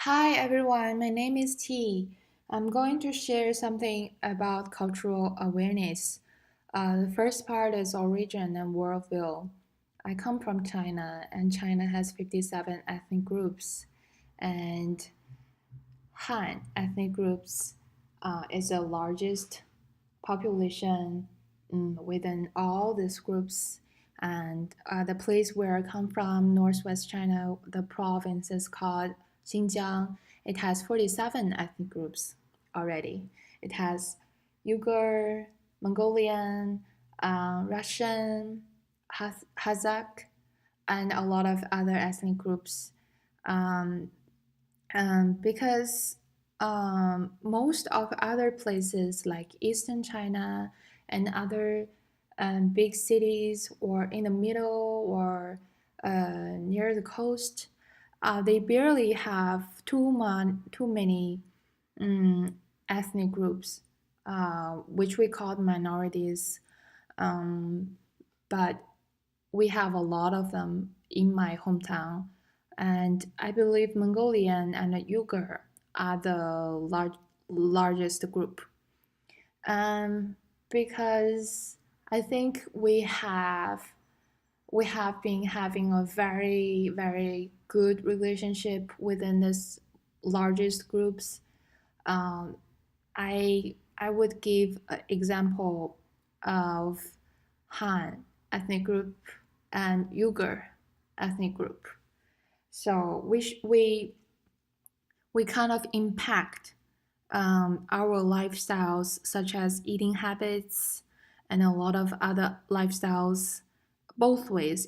Hi everyone, my name is T. I'm going to share something about cultural awareness. The first part is origin and worldview. I come from China, and China has 57 ethnic groups, and Han ethnic groups is the largest population within all these groups. And the place where I come from, northwest China, the province is called Xinjiang. It has 47 ethnic groups already. It has Uyghur, Mongolian, Russian, Kazakh, and a lot of other ethnic groups. Um, because most of other places like Eastern China and other big cities or in the middle or near the coast, they barely have too many ethnic groups, which we call minorities. Um, but we have a lot of them in my hometown. And I believe Mongolian and Uyghur are the largest group. Um, because I think we have been having a very good relationship within this largest groups. Um, I would give an example of Han ethnic group and Uyghur ethnic group. So we kind of impact our lifestyles, such as eating habits and a lot of other lifestyles, both ways.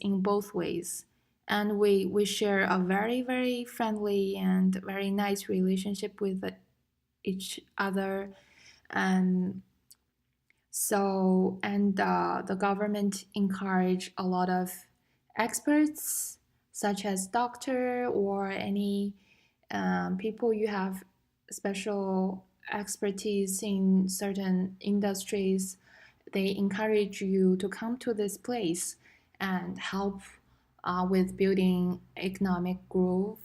And we share a very friendly and very nice relationship with each other. And the government encourage a lot of experts, such as doctor or any people you have special expertise in certain industries. They encourage you to come to this place and help with building economic growth,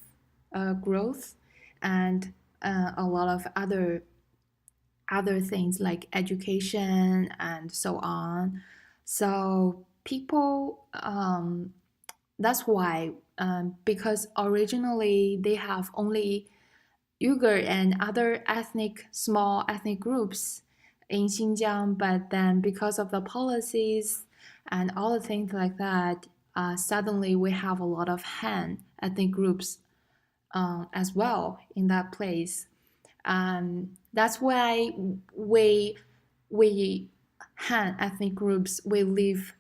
and a lot of other things like education and so on. So people, that's why, because originally they have only Uyghur and other small ethnic groups in Xinjiang, but then because of the policies and all the things like that, suddenly we have a lot of Han ethnic groups as well in that place. That's why we Han ethnic groups we live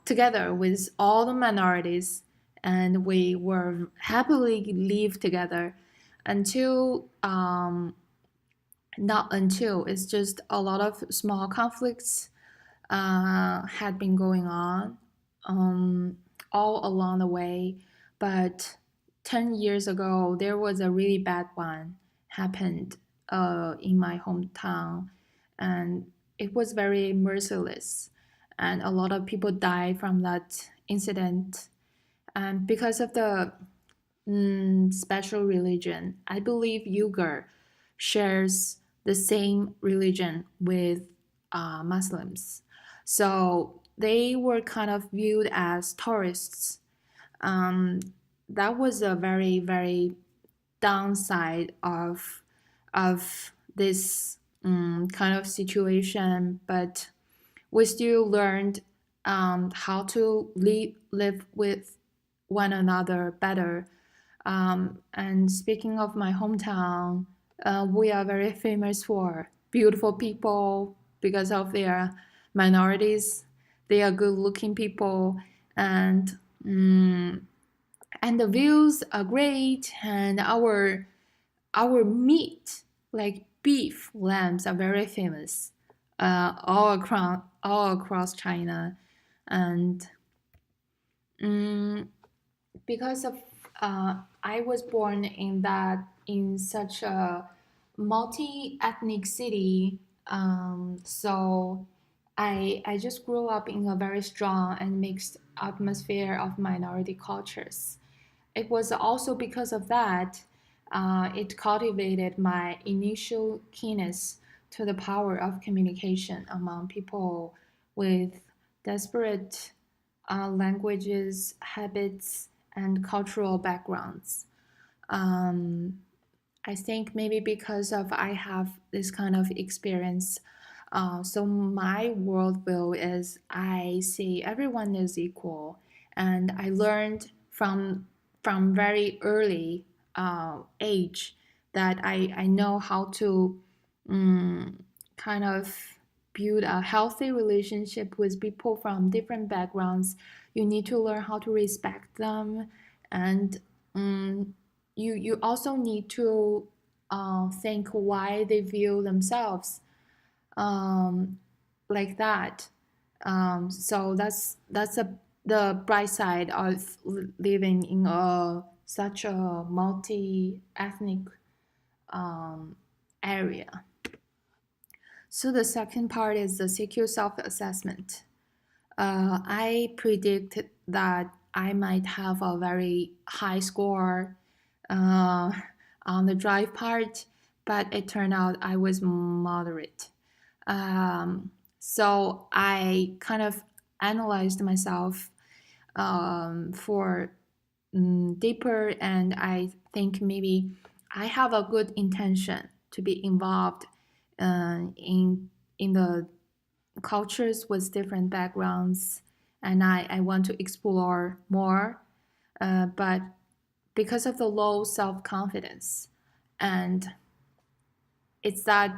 together with all the minorities, and we were happily live together until not until it's just a lot of small conflicts had been going on um, all along the way. But 10 years ago, there was a really bad one happened in my hometown, and it was very merciless. And a lot of people died from that incident. And because of the special religion, I believe Uyghur shares the same religion with Muslims. So they were kind of viewed as tourists. Um, that was a very downside of this kind of situation, but we still learned how to live with one another better. And speaking of my hometown, we are very famous for beautiful people because of their minorities. They are good looking people, and mm, and the views are great, and our meat, like beef, lambs, are very famous all across China. And mm, because of I was born in such a multi-ethnic city, so I just grew up in a very strong and mixed atmosphere of minority cultures. It was also because of that It cultivated my initial keenness to the power of communication among people with disparate languages, habits, and cultural backgrounds. Um, I think maybe because of I have this kind of experience, so my worldview is I see everyone is equal, and I learned from very early age that I know how to kind of build a healthy relationship with people from different backgrounds. You need to learn how to respect them, and um, you also need to think why they view themselves um, like that. So the bright side of living in a such a multi-ethnic um, area. So the second part is the secure self-assessment. I predicted that I might have a very high score uh, on the drive part, but it turned out I was moderate. So I kind of analyzed myself for deeper, and I think maybe I have a good intention to be involved in the cultures with different backgrounds, and I want to explore more. But because of the low self confidence, and it's that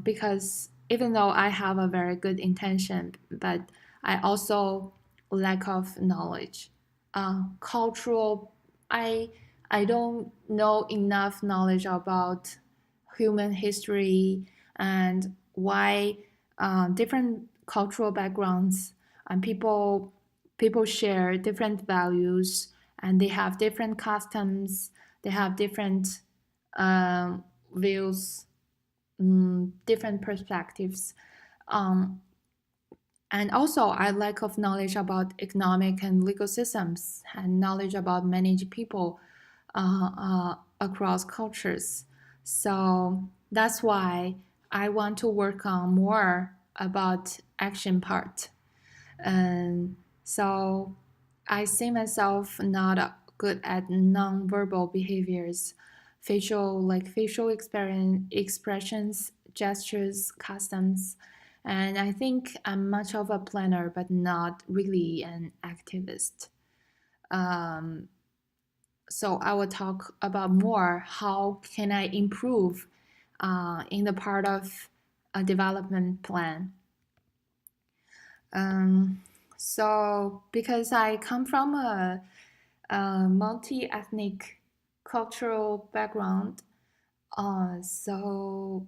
because even though I have a very good intention, but I also lack of knowledge. Cultural, I I don't know enough knowledge about human history and why different cultural backgrounds and people share different values, and they have different customs, they have different views, different perspectives. Um, and also, I lack of knowledge about economic and legal systems and knowledge about managing people across cultures. So that's why I want to work on more about action part. And so I see myself not good at nonverbal behaviors, facial expressions, gestures, customs. And I think I'm much of a planner, but not really an activist. Um, so I will talk about more how can I improve in the part of a development plan. Um, so because I come from a multi-ethnic cultural background, so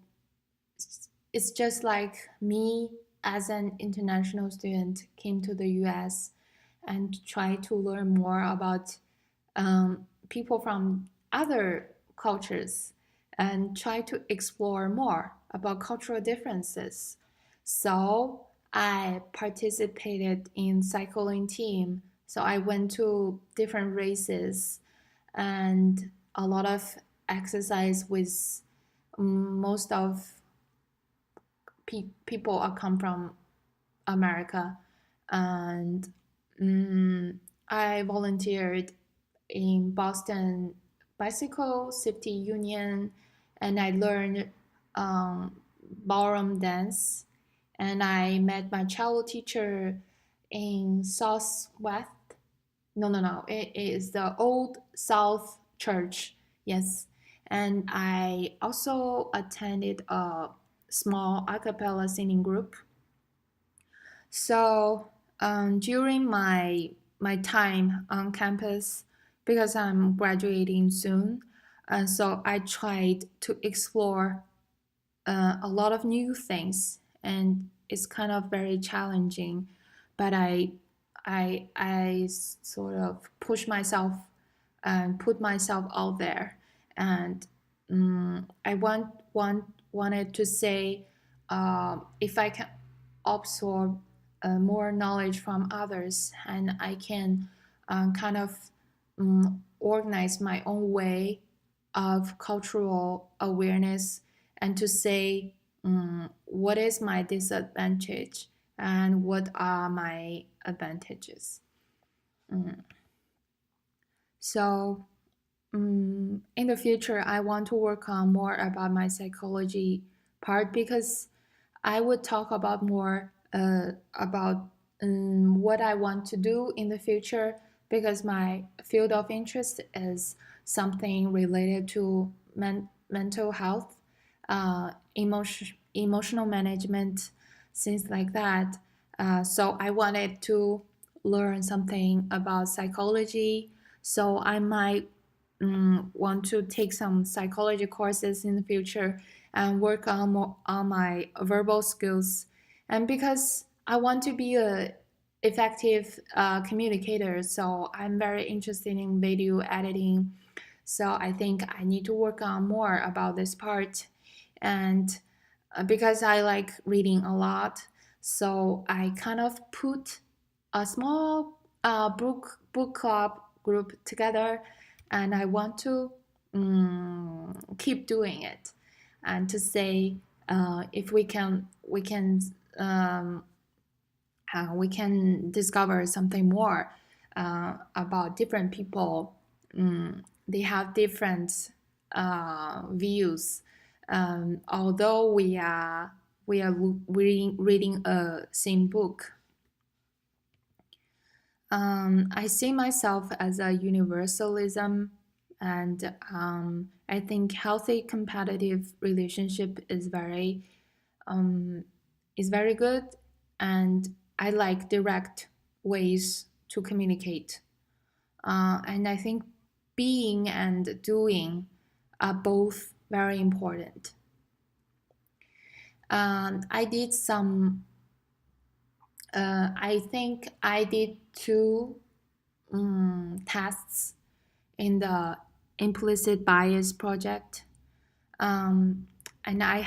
it's just like me as an international student came to the US and try to learn more about people from other cultures and try to explore more about cultural differences. So I participated in cycling team. So I went to different races and a lot of exercise with most of people are come from America, and I volunteered in Boston Bicycle Safety Union, and I learned um, ballroom dance, and I met my childhood teacher in Southwest. No, no, no. It is the Old South Church. Yes, and I also attended a small a cappella singing group. So during my time on campus, because I'm graduating soon, so I tried to explore a lot of new things, and it's kind of very challenging. But I sort of push myself and put myself out there, and I wanted to say if I can absorb more knowledge from others, and I can kind of organize my own way of cultural awareness and to say what is my disadvantage and what are my advantages. Mm. So in the future, I want to work on more about my psychology part because I would talk about more about what I want to do in the future because my field of interest is something related to mental health, emotional management, things like that. So I wanted to learn something about psychology. So I might want to take some psychology courses in the future and work on more on my verbal skills. And because I want to be a effective communicator, so I'm very interested in video editing. So I think I need to work on more about this part. And because I like reading a lot, so I kind of put a small book club group together, and I want to keep doing it, and to say if um, we can discover something more about different people. They have different views. Although we are reading a same book. I see myself as a universalism, and I think healthy competitive relationship um, is very good, and I like direct ways to communicate. And I think being and doing are both very important. I did some. I think I did two tests in the implicit bias project, um, and I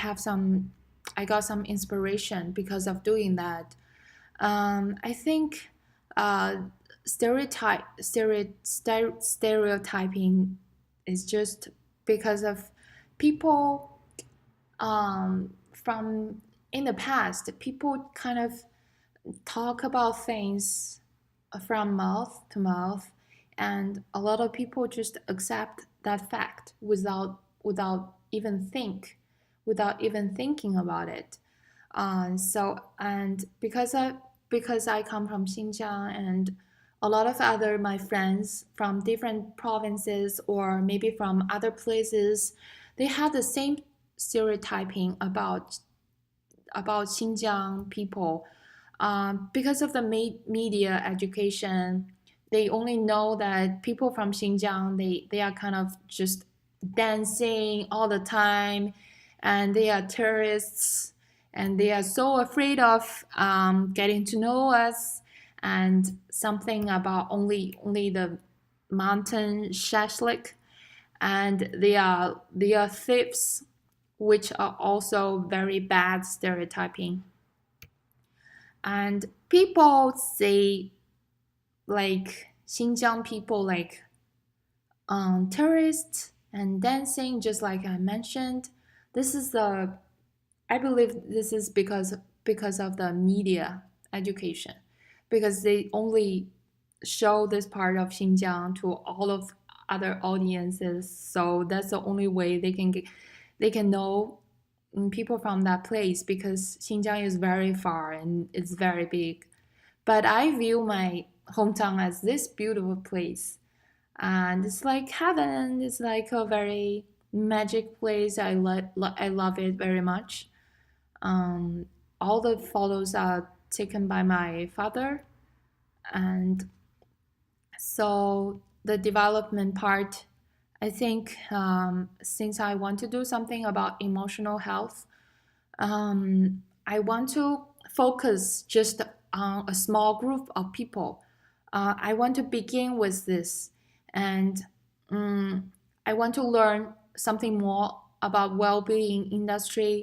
got some inspiration because of doing that. I think uh, stereotyping is just because of people from in the past. People kind of talk about things from mouth to mouth, and a lot of people just accept that fact without even thinking about it. So and because I come from Xinjiang, and a lot of other my friends from different provinces or maybe from other places, they have the same stereotyping about Xinjiang people. Because of the media education, they only know that people from Xinjiang, they are kind of just dancing all the time, and they are tourists, and they are so afraid of getting to know us, and something about only the mountain shashlik, and they are thieves, which are also very bad stereotyping. And people say like Xinjiang people like tourists and dancing, just like I mentioned. This is the I believe this is because of the media education, because they only show this part of Xinjiang to all of other audiences. So that's the only way they can know people from that place, because Xinjiang is very far and it's very big. But I view my hometown as this beautiful place, and it's like heaven. It's like a very magic place. I love it very much. Um, all the photos are taken by my father, and so the development part, I think, since I want to do something about emotional health, I want to focus just on a small group of people. I want to begin with this, and I want to learn something more about well-being industry